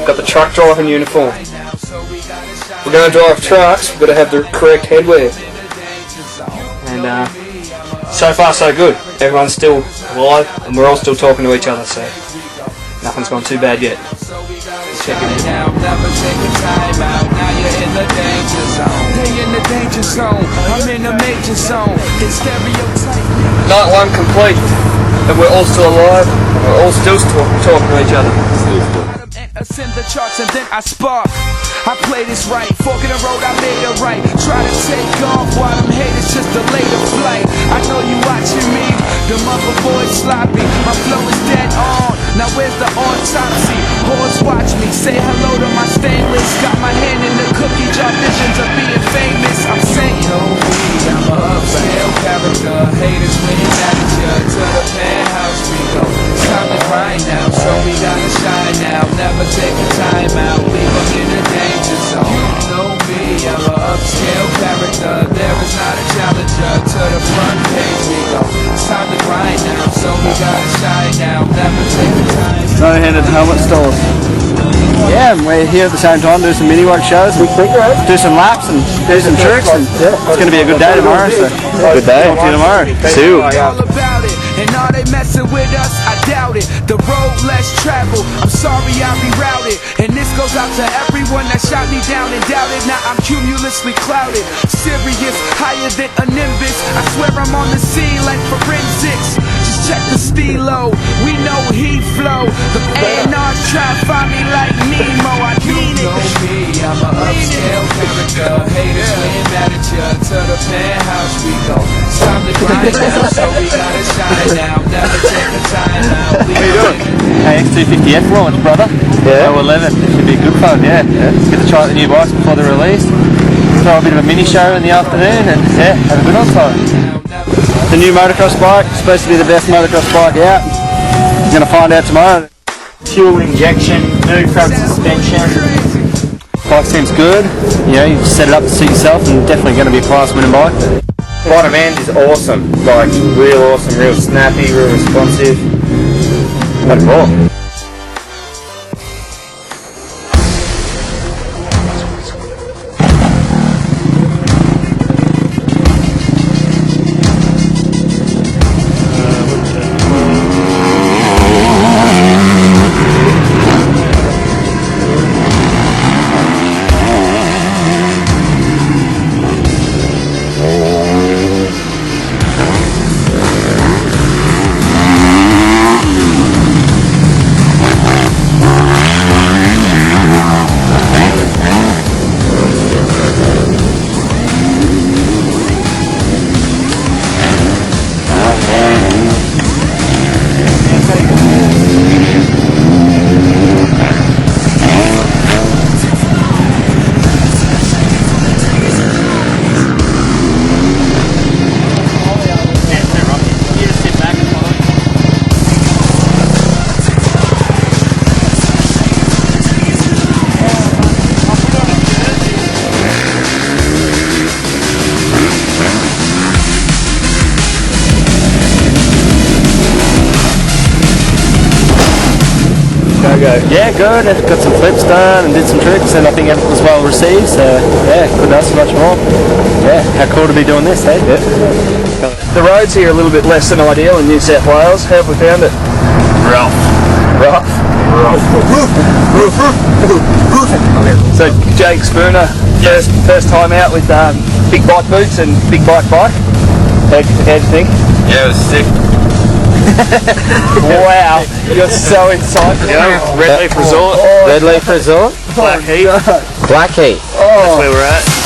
got the truck driving uniform. We're going to drive trucks, we've got to have the correct headwear. And so far so good. Everyone's still alive and we're all still talking to each other, so nothing's gone too bad yet. Check it out. Never take a time out. Now you're in the danger zone. They in the danger zone. I'm in the major zone. It's stereotype. Night one complete, and we're all still alive. And we're all still talking to each other. Ascend the charts and then I spark. I play this right, fork in the road, I made it right. Try to take off while them haters just delay the flight. I know you watching me, the mother boys sloppy. My flow is dead on, now where's the autopsy? Whores watch me, say hello to my stainless. Got my hand in the cookie jar, visions of being famous. I'm saying, no me, I'm a upscale character. Haters winning manager, to the penthouse we go. It's time to grind now, so we gotta shine now. Never take a time out, leave them in the danger zone. You know me, I'm a upscale character. There is not a challenger, to the front page we go. It's time to grind now, so we gotta shine now. Never take a time out. No-handed helmet stores. Yeah, and we're here at the same time, do some mini work shows, do some laps and do some tricks, and it's going to be a good day tomorrow, so good day. Talk to you tomorrow. See you. All about it, and are they messing with us? I doubt it. The road less traveled, I'm sorry I rerouted, and this goes out to everyone that shot me down and doubted. Now I'm cumulously clouded, serious, higher than a nimbus. I swear I'm on the scene like forensics. Just check the stilo, we know he flow. The A&Rs try to find me like Nemo, I mean it. You know me, I'm a upscale character. Haters winning manager, to the penthouse we go. It's time to grind now, so we gotta shine now. Never take a time out. What are you doing? KX250F Launch, brother. Yeah. 11. It should be good fun, yeah. Let's get to try out the new bikes before they're released. Throw a bit of a mini show in the afternoon and yeah, have a good on time. The new motocross bike, supposed to be the best motocross bike out. You're going to find out tomorrow. Fuel injection, new front suspension. Bike seems good. You know, you set it up to suit yourself and definitely going to be a class winning bike. Bottom end is awesome, like real awesome, real snappy, real responsive. What more? Yeah, good. Got some flips done and did some tricks, and I think it was well received. So yeah, couldn't ask for much more. Yeah, how cool to be doing this, eh? Yeah. The roads here are a little bit less than ideal in New South Wales. How have we found it? Rough. Rough. So Jake Spooner, first time out with big bike boots and big bike. How'd you think? Yeah, it was sick. Wow, you're so insightful. Yeah, Red Leaf Resort. Red Leaf Resort? Black Heat. Black Heat. That's where we're at.